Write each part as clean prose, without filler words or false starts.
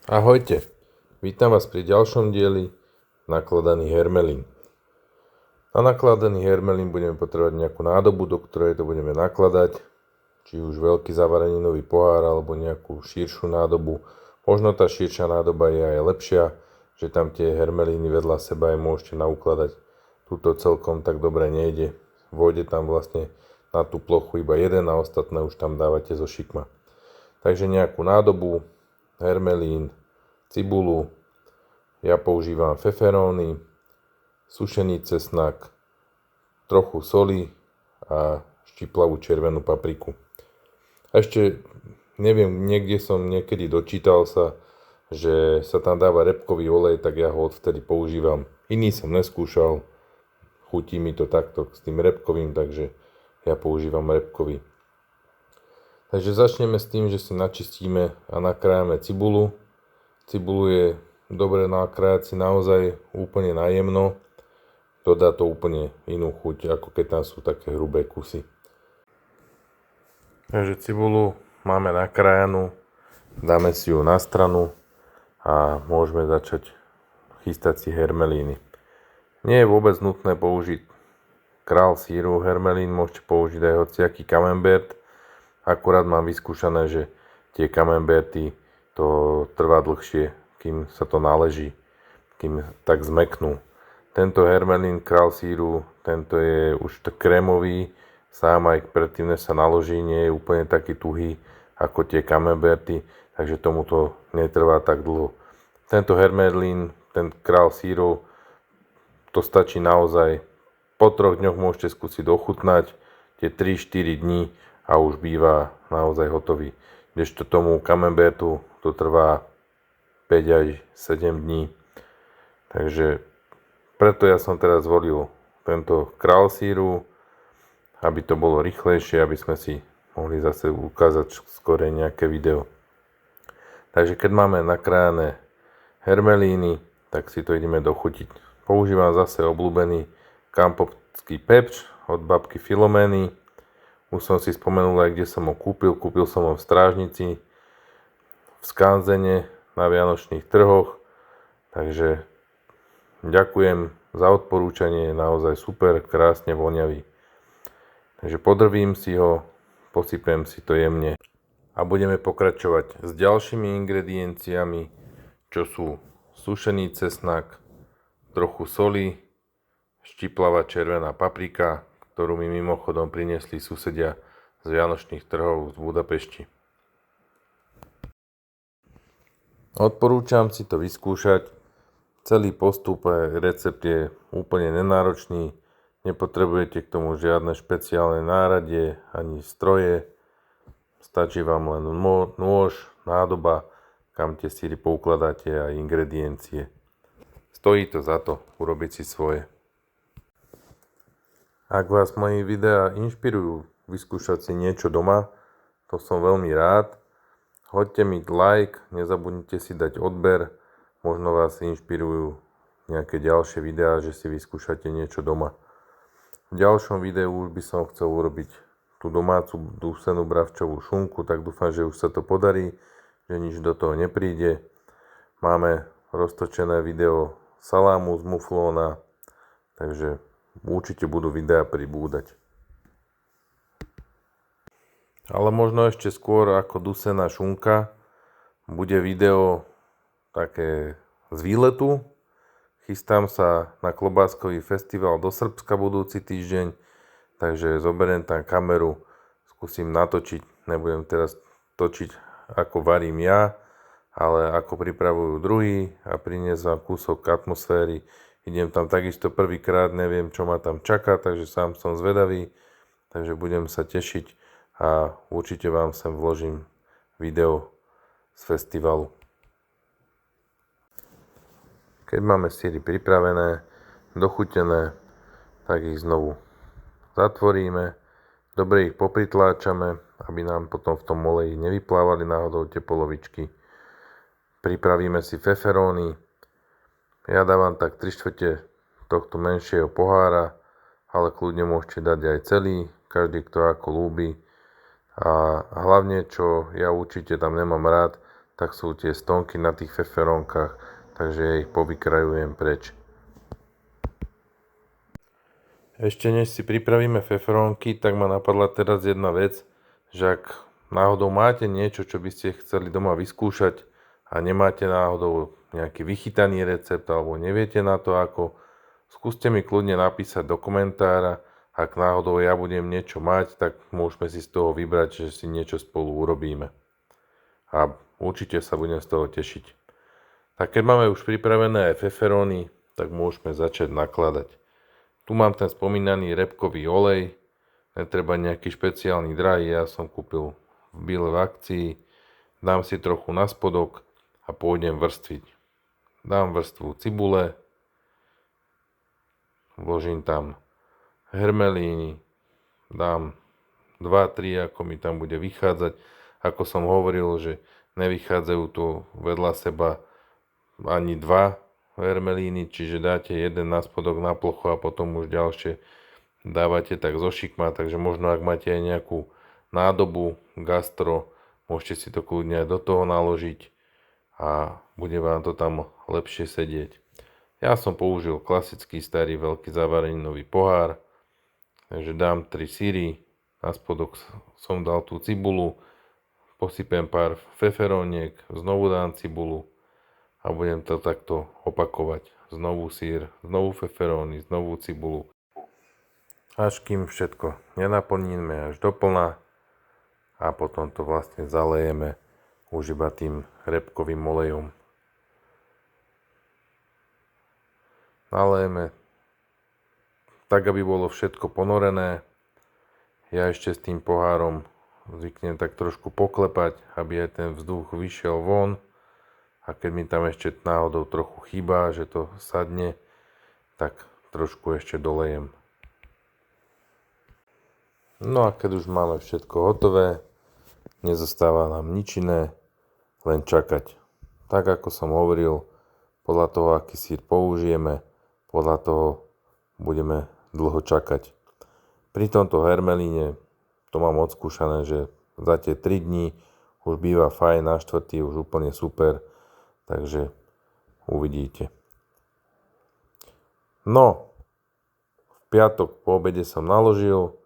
Ahojte, vítam vás pri ďalšom dieli nakladaný hermelín. Na nakladaný hermelín budeme potrebovať nejakú nádobu, do ktorej to budeme nakladať, či už veľký zavareninový pohár alebo nejakú širšiu nádobu. Možno tá širšia nádoba je aj lepšia, že tam tie hermelíny vedľa seba aj môžete naukladať. Tuto celkom tak dobre nejde, vôjde tam vlastne na tú plochu iba jeden a ostatné už tam dávate zo šikma. Takže nejakú nádobu, hermelín, cibulu, ja používam feferóny, sušený cesnak, trochu soli a štiplavú červenú papriku. A ešte neviem, niekde som niekedy dočítal sa, že sa tam dáva repkový olej, tak ja ho odvtedy používam. Iný som neskúšal, chutí mi to takto s tým repkovým, takže ja používam repkový. Takže začneme s tým, že si načistíme a nakrájame cibulu. Cibulu je dobre nakrájať si naozaj úplne najemno. Dodá to úplne inú chuť, ako keď tam sú také hrubé kusy. Takže cibulu máme nakrájanú, dáme si ju na stranu a môžeme začať chystať si hermelíny. Nie je vôbec nutné použiť král síru hermelín, môžete použiť aj hociaký camembert. Akurát mám vyskúšané, že tie camemberty to trvá dlhšie, kým sa to naleží, kým tak zmeknú. Tento hermelín král síru, tento je už krémový, sám aj predtým, než sa naloží, nie je úplne taký tuhý ako tie camemberty, takže tomuto netrvá tak dlho. Tento hermelín, ten král sírov, to stačí naozaj. Po 3 dňoch môžete skúsiť ochutnať tie 3-4 dní a už býva naozaj hotový. Kdežto tomu camembertu to trvá 5 aj 7 dní. Takže preto ja som teraz zvolil tento král síru, aby to bolo rýchlejšie, aby sme si mohli zase ukázať skôr nejaké video. Takže keď máme nakrájané hermelíny, tak si to ideme dochutiť. Používam zase obľúbený kampovský pepř od babky Filomény. Už som si spomenul aj, kde som ho kúpil. Kúpil som ho v Strážnici, v Skanzene, na Vianočných trhoch. Takže ďakujem za odporúčanie, je naozaj super, krásne voňavý. Takže podrvím si ho, posypem si to jemne a budeme pokračovať s ďalšími ingredienciami, čo sú sušený cesnak, trochu soli, štiplavá červená paprika, ktorú mi mimochodom priniesli susedia z Vianočných trhov z Budapešti. Odporúčam si to vyskúšať. Celý postup a recept je úplne nenáročný. Nepotrebujete k tomu žiadne špeciálne náradie ani stroje. Stačí vám len nôž, nádoba, kam tie síry poukladáte a ingrediencie. Stojí to za to urobiť si svoje. Ak vás moje videá inšpirujú vyskúšať si niečo doma, to som veľmi rád. Hoďte mi like, nezabudnite si dať odber, možno vás inšpirujú nejaké ďalšie videá, že si vyskúšate niečo doma. V ďalšom videu už by som chcel urobiť tú domácu dusenú bravčovú šunku, tak dúfam, že už sa to podarí, že nič do toho nepríde. Máme roztočené video salámu z muflóna, takže určite budú videá pribúdať. Ale možno ešte skôr ako dusená šunka bude video také z výletu. Chystám sa na klobáskový festival do Srbska budúci týždeň, takže zoberiem tam kameru, skúsim natočiť. Nebudem teraz točiť ako varím ja, ale ako pripravujú druhý a priniesť vám kúsok atmosféry. Idem tam takisto prvýkrát, neviem, čo ma tam čaká, takže sám som zvedavý. Takže budem sa tešiť a určite vám sem vložím video z festivalu. Keď máme síry pripravené, dochutené, tak ich znovu zatvoríme. Dobre ich popritláčame, aby nám potom v tom oleji nevyplávali náhodou tie polovičky. Pripravíme si feferóny. Ja dávam tak 3/4 tohto menšieho pohára, ale kľudne môžete dať aj celý, každý kto ako ľúbi. A hlavne, čo ja určite tam nemám rád, tak sú tie stonky na tých feferónkach, takže ja ich povykrajujem preč. Ešte než si pripravíme feferónky, tak ma napadla teraz jedna vec, že ak náhodou máte niečo, čo by ste chceli doma vyskúšať a nemáte náhodou nejaký vychytaný recept alebo neviete na to ako, skúste mi kľudne napísať do komentára. Ak náhodou ja budem niečo mať, tak môžeme si z toho vybrať, že si niečo spolu urobíme. A určite sa budem z toho tešiť. Tak keď máme už pripravené aj feferóny, tak môžeme začať nakladať. Tu mám ten spomínaný repkový olej, netreba nejaký špeciálny drahý, ja som kúpil v Bile v akcii. Dám si trochu na spodok a pôjdem vrstviť. Dám vrstvu cibule, vložím tam hermelíny, dám 2-3, ako mi tam bude vychádzať. Ako som hovoril, že nevychádzajú tu vedľa seba ani 2 hermelíny, čiže dáte jeden na spodok na plochu a potom už ďalšie dávate tak zo šikma, takže možno ak máte aj nejakú nádobu gastro, môžete si to kľudne aj do toho naložiť a bude vám to tam lepšie sedieť. Ja som použil klasický starý veľký zavareninový pohár, takže dám 3 syry, na spodok som dal tú cibulu, posypem pár feferóniek, znovu dám cibulu a budem to takto opakovať. Znovu syr, znovu feferóny, znovu cibulu. Až kým všetko nenaplníme až do plna a potom to vlastne zalejeme už iba tým repkovým olejom. Nalejeme tak, aby bolo všetko ponorené. Ja ešte s tým pohárom zvyknem tak trošku poklepať, aby aj ten vzduch vyšiel von. A keď mi tam ešte náhodou trochu chýba, že to sadne, tak trošku ešte dolejem. No a keď už máme všetko hotové, nezostáva nám nič iné, len čakať. Tak ako som hovoril, podľa toho, aký syr použijeme, podľa toho budeme dlho čakať. Pri tomto hermelíne to mám odskúšané, že za tie 3 dní už býva fajn, na 4. už úplne super. Takže uvidíte. No, v piatok po obede som naložil,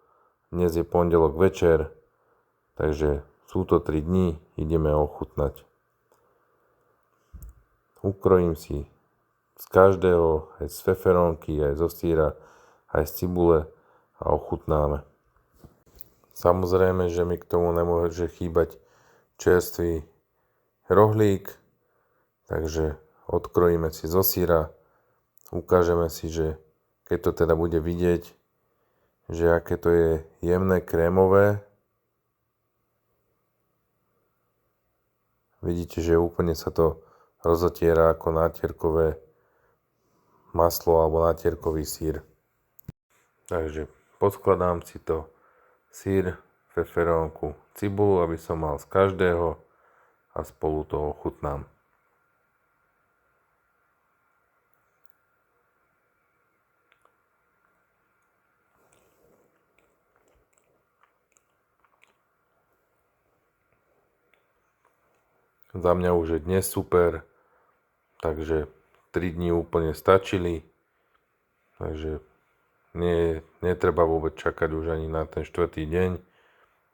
dnes je pondelok večer, takže sú to 3 dní, ideme ochutnať. Ukrojím si z každého, aj z feferónky, aj zo syra, aj z cibule a ochutnáme. Samozrejme, že mi k tomu nemôže chýbať čerstvý rohlík, takže odkrojíme si zo syra, ukážeme si, že keď to teda bude vidieť, že aké to je jemné krémové. Vidíte, že úplne sa to rozotiera ako nátierkové maslo alebo nátierkový syr. Takže podkladám si to syr, feferónku, cibulu, aby som mal z každého a spolu to ochutnám. Za mňa už je dnes super, takže 3 dní úplne stačili, takže netreba vôbec čakať už ani na ten 4. deň.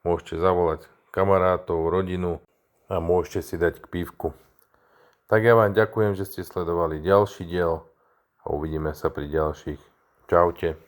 Môžete zavolať kamarátov, rodinu a môžete si dať k pívku. Tak ja vám ďakujem, že ste sledovali ďalší diel a uvidíme sa pri ďalších. Čaute.